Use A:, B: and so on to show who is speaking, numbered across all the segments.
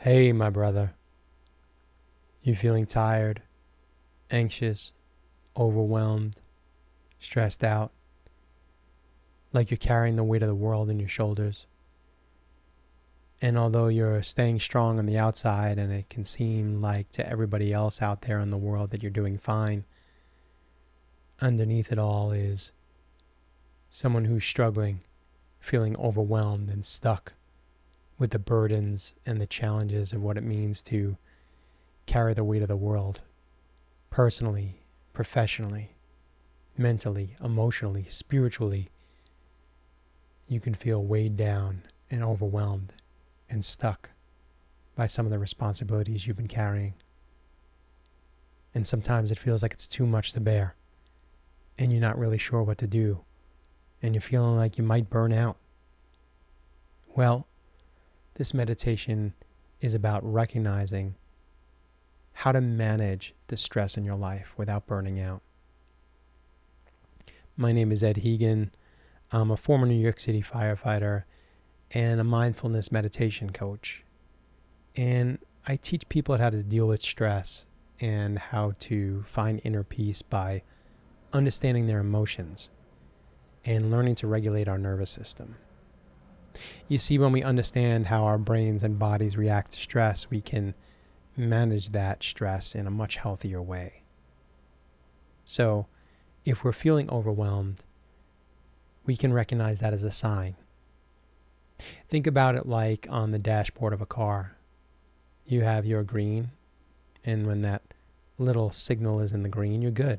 A: Hey, my brother. You feeling tired, anxious, overwhelmed, stressed out, like you're carrying the weight of the world in your shoulders? And although you're staying strong on the outside and it can seem like to everybody else out there in the world that you're doing fine, underneath it all is someone who's struggling, feeling overwhelmed and stuck with the burdens and the challenges of what it means to carry the weight of the world, personally, professionally, mentally, emotionally, spiritually. You can feel weighed down and overwhelmed and stuck by some of the responsibilities you've been carrying. And sometimes it feels like it's too much to bear, and you're not really sure what to do, and you're feeling like you might burn out. Well, this meditation is about recognizing how to manage the stress in your life without burning out. My name is Ed Hegan. I'm a former New York City firefighter and a mindfulness meditation coach. And I teach people how to deal with stress and how to find inner peace by understanding their emotions and learning to regulate our nervous system. You see, when we understand how our brains and bodies react to stress, we can manage that stress in a much healthier way. So, if we're feeling overwhelmed, we can recognize that as a sign. Think about it like on the dashboard of a car. You have your green, and when that little signal is in the green, you're good.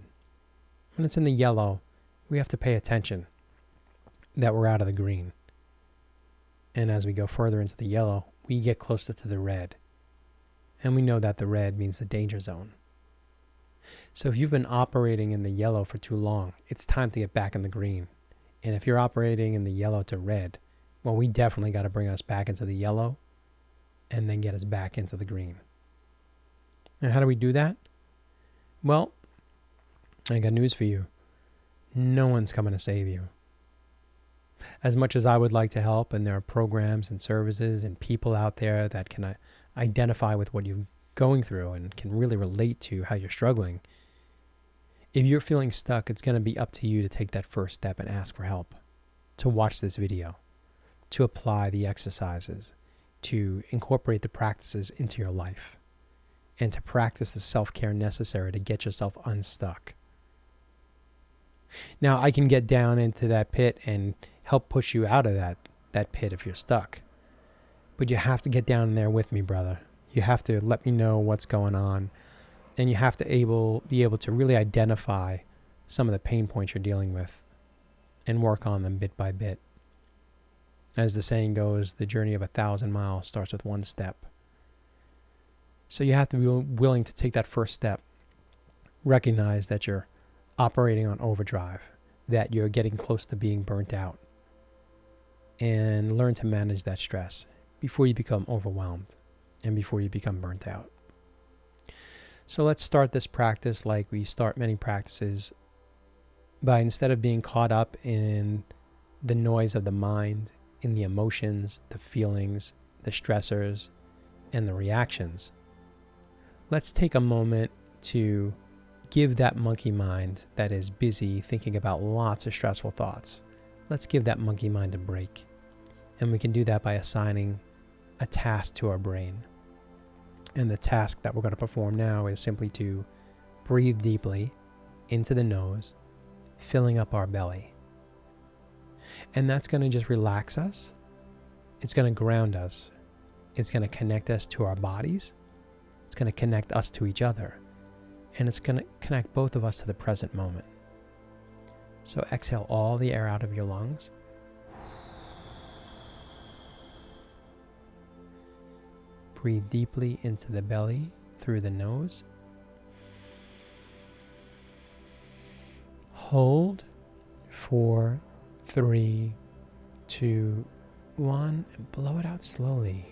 A: When it's in the yellow, we have to pay attention that we're out of the green. And as we go further into the yellow, we get closer to the red. And we know that the red means the danger zone. So if you've been operating in the yellow for too long, it's time to get back in the green. And if you're operating in the yellow to red, well, we definitely got to bring us back into the yellow and then get us back into the green. And how do we do that? Well, I got news for you. No one's coming to save you. As much as I would like to help, and there are programs and services and people out there that can identify with what you're going through and can really relate to how you're struggling, if you're feeling stuck, it's going to be up to you to take that first step and ask for help, to watch this video, to apply the exercises, to incorporate the practices into your life, and to practice the self-care necessary to get yourself unstuck. Now, I can get down into that pit and help push you out of that pit if you're stuck. But you have to get down there with me, brother. You have to let me know what's going on. And you have to be able to really identify some of the pain points you're dealing with and work on them bit by bit. As the saying goes, the journey of 1,000 miles starts with one step. So you have to be willing to take that first step. Recognize that you're operating on overdrive, that you're getting close to being burnt out, and learn to manage that stress before you become overwhelmed and before you become burnt out. So let's start this practice like we start many practices by, instead of being caught up in the noise of the mind, in the emotions, the feelings, the stressors, and the reactions, let's take a moment to give that monkey mind that is busy thinking about lots of stressful thoughts. Let's give that monkey mind a break. And we can do that by assigning a task to our brain. And the task that we're going to perform now is simply to breathe deeply into the nose, filling up our belly. And that's going to just relax us. It's going to ground us. It's going to connect us to our bodies. It's going to connect us to each other. And it's going to connect both of us to the present moment. So exhale all the air out of your lungs. Breathe deeply into the belly through the nose. Hold. 4, 3, 2, 1, and blow it out slowly.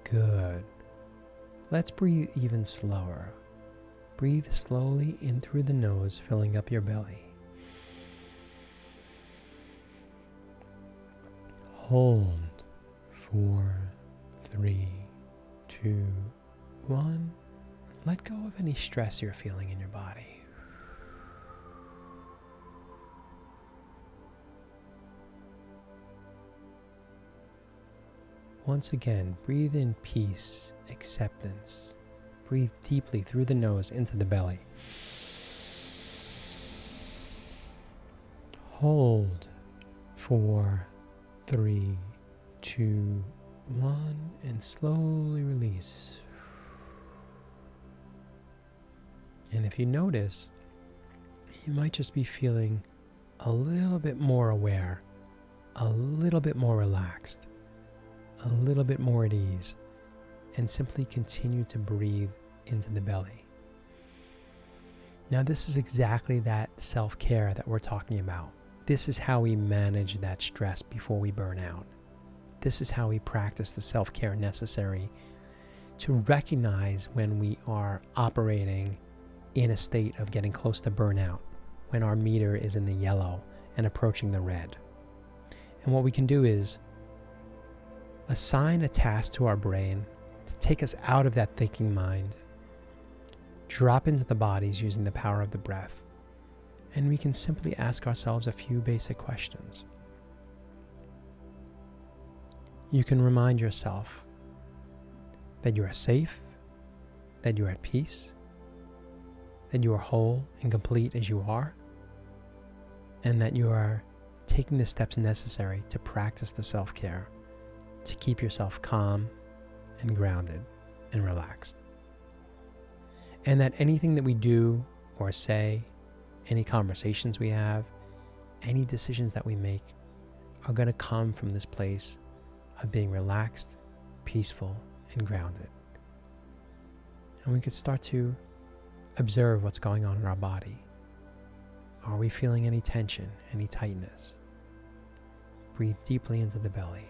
A: Good. Let's breathe even slower. Breathe slowly in through the nose, filling up your belly. Hold. 4, 3, 2, 1. Let go of any stress you're feeling in your body. Once again, breathe in peace, acceptance. Breathe deeply through the nose into the belly. Hold. 4, 3, 2, 1, and slowly release. And if you notice, you might just be feeling a little bit more aware, a little bit more relaxed, a little bit more at ease, and simply continue to breathe into the belly. Now, this is exactly that self-care that we're talking about. This is how we manage that stress before we burn out. This is how we practice the self-care necessary to recognize when we are operating in a state of getting close to burnout, when our meter is in the yellow and approaching the red. And what we can do is assign a task to our brain to take us out of that thinking mind, drop into the bodies using the power of the breath, and we can simply ask ourselves a few basic questions. You can remind yourself that you are safe, that you are at peace, that you are whole and complete as you are, and that you are taking the steps necessary to practice the self-care to keep yourself calm and grounded and relaxed. And that anything that we do or say, any conversations we have, any decisions that we make are going to come from this place of being relaxed, peaceful, and grounded. And we could start to observe what's going on in our body. Are we feeling any tension, any tightness? Breathe deeply into the belly.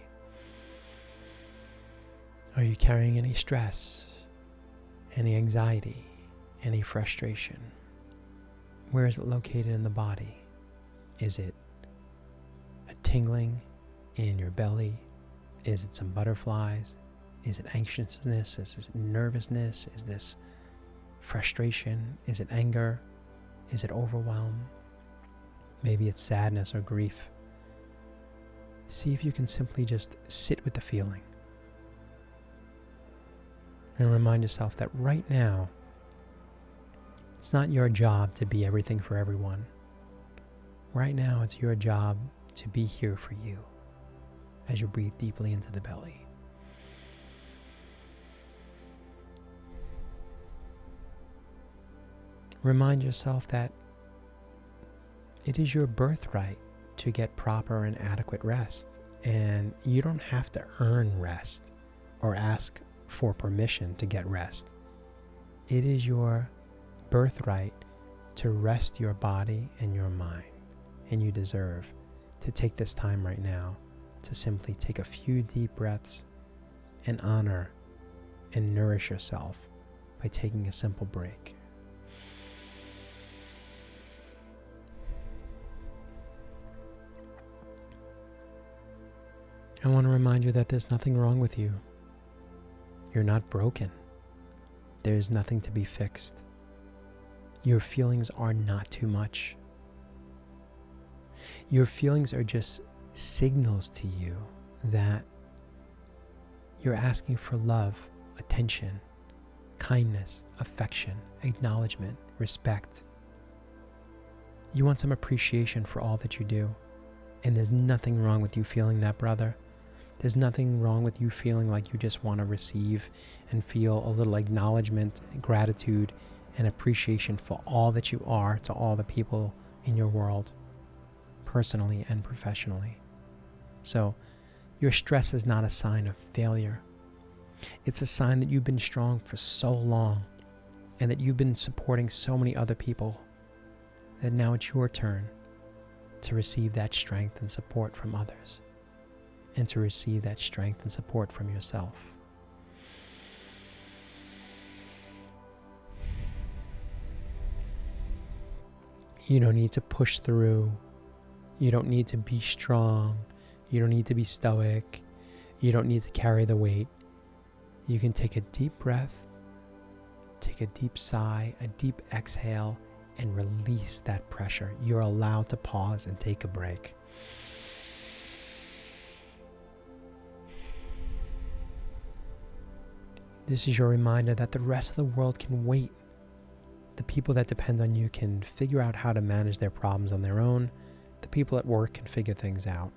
A: Are you carrying any stress, any anxiety, any frustration? Where is it located in the body? Is it a tingling in your belly? Is it some butterflies? Is it anxiousness? Is it nervousness? Is this frustration? Is it anger? Is it overwhelm? Maybe it's sadness or grief. See if you can simply just sit with the feeling. And remind yourself that right now, it's not your job to be everything for everyone. Right now, it's your job to be here for you as you breathe deeply into the belly. Remind yourself that it is your birthright to get proper and adequate rest, and you don't have to earn rest or ask for permission to get rest. It is your birthright to rest your body and your mind, and you deserve to take this time right now to simply take a few deep breaths and honor and nourish yourself by taking a simple break. I want to remind you that there's nothing wrong with you. You're not broken. There's nothing to be fixed. Your feelings are not too much. Your feelings are just signals to you that you're asking for love, attention, kindness, affection, acknowledgement, respect. You want some appreciation for all that you do. And there's nothing wrong with you feeling that, brother. There's nothing wrong with you feeling like you just want to receive and feel a little acknowledgement, gratitude, and appreciation for all that you are to all the people in your world, personally and professionally. So, your stress is not a sign of failure. It's a sign that you've been strong for so long and that you've been supporting so many other people that now it's your turn to receive that strength and support from others, and to receive that strength and support from yourself. You don't need to push through. You don't need to be strong. You don't need to be stoic. You don't need to carry the weight. You can take a deep breath, take a deep sigh, a deep exhale, and release that pressure. You're allowed to pause and take a break. This is your reminder that the rest of the world can wait. The people that depend on you can figure out how to manage their problems on their own. The people at work can figure things out.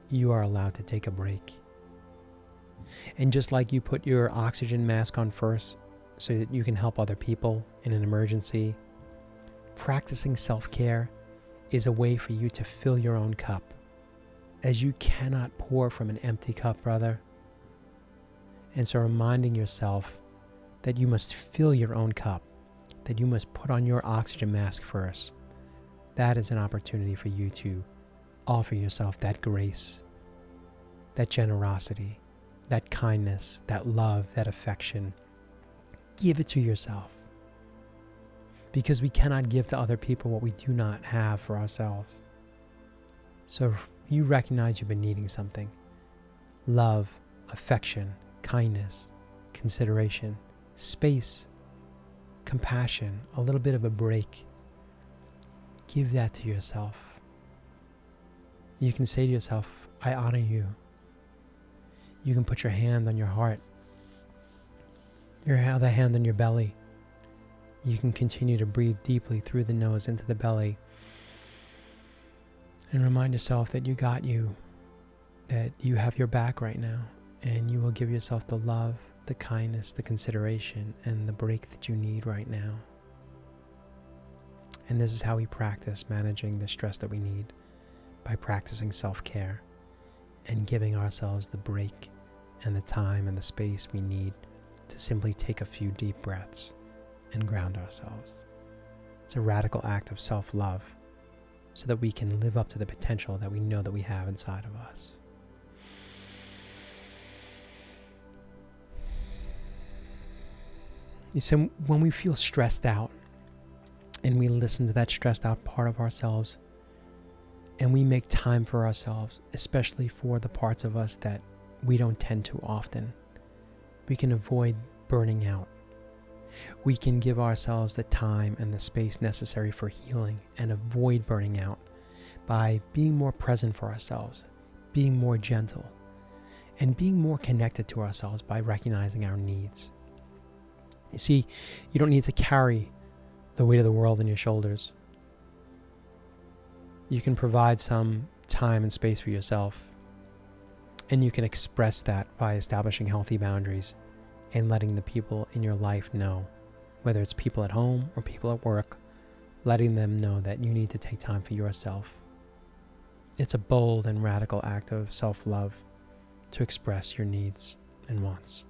A: You are allowed to take a break. And just like you put your oxygen mask on first so that you can help other people in an emergency, practicing self-care is a way for you to fill your own cup, as you cannot pour from an empty cup, brother. And so reminding yourself that you must fill your own cup, that you must put on your oxygen mask first, that is an opportunity for you to offer yourself that grace, that generosity, that kindness, that love, that affection. Give it to yourself. Because we cannot give to other people what we do not have for ourselves. So if you recognize you've been needing something, love, affection, kindness, consideration, space, compassion, a little bit of a break, give that to yourself. You can say to yourself, I honor you. You can put your hand on your heart, your other hand on your belly. You can continue to breathe deeply through the nose into the belly and remind yourself that you got you, that you have your back right now, and you will give yourself the love, the kindness, the consideration, and the break that you need right now. And this is how we practice managing the stress that we need, by practicing self-care and giving ourselves the break and the time and the space we need to simply take a few deep breaths and ground ourselves. It's a radical act of self-love so that we can live up to the potential that we know that we have inside of us. So when we feel stressed out and we listen to that stressed out part of ourselves and we make time for ourselves, especially for the parts of us that we don't tend to often, we can avoid burning out. We can give ourselves the time and the space necessary for healing and avoid burning out by being more present for ourselves, being more gentle, and being more connected to ourselves by recognizing our needs. You see, you don't need to carry the weight of the world on your shoulders. You can provide some time and space for yourself, and you can express that by establishing healthy boundaries and letting the people in your life know, whether it's people at home or people at work, letting them know that you need to take time for yourself. It's a bold and radical act of self-love to express your needs and wants.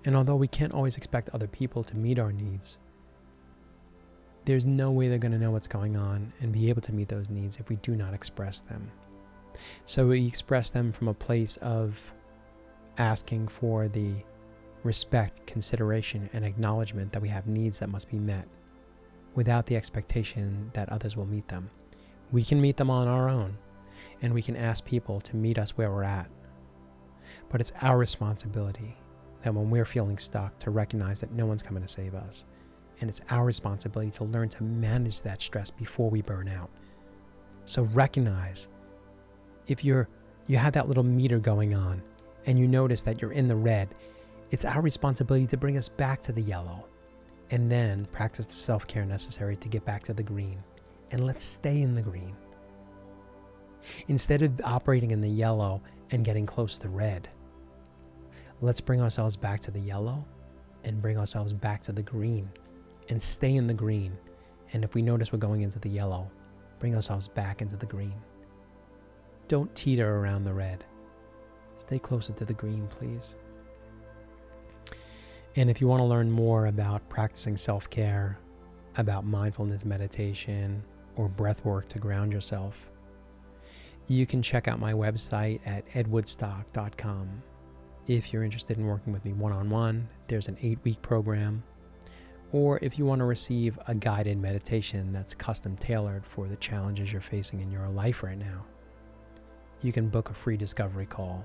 A: And although we can't always expect other people to meet our needs, there's no way they're going to know what's going on and be able to meet those needs if we do not express them. So we express them from a place of asking for the respect, consideration, and acknowledgement that we have needs that must be met without the expectation that others will meet them. We can meet them on our own, and we can ask people to meet us where we're at. But it's our responsibility that when we're feeling stuck to recognize that no one's coming to save us. And it's our responsibility to learn to manage that stress before we burn out. So recognize if you have that little meter going on and you notice that you're in the red, it's our responsibility to bring us back to the yellow and then practice the self-care necessary to get back to the green. And let's stay in the green. Instead of operating in the yellow and getting close to red, let's bring ourselves back to the yellow and bring ourselves back to the green and stay in the green. And if we notice we're going into the yellow, bring ourselves back into the green. Don't teeter around the red. Stay closer to the green, please. And if you want to learn more about practicing self-care, about mindfulness meditation, or breath work to ground yourself, you can check out my website at edwoodstock.com. If you're interested in working with me one-on-one, there's an 8-week program. Or if you want to receive a guided meditation that's custom tailored for the challenges you're facing in your life right now, you can book a free discovery call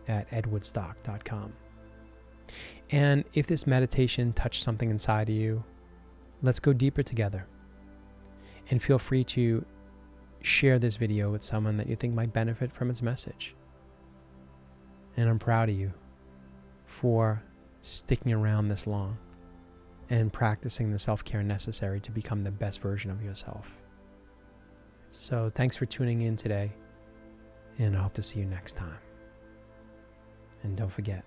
A: at edwoodstock.com. And if this meditation touched something inside of you, let's go deeper together. And feel free to share this video with someone that you think might benefit from its message. And I'm proud of you for sticking around this long and practicing the self-care necessary to become the best version of yourself. So thanks for tuning in today, and I hope to see you next time. And don't forget,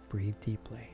A: breathe deeply.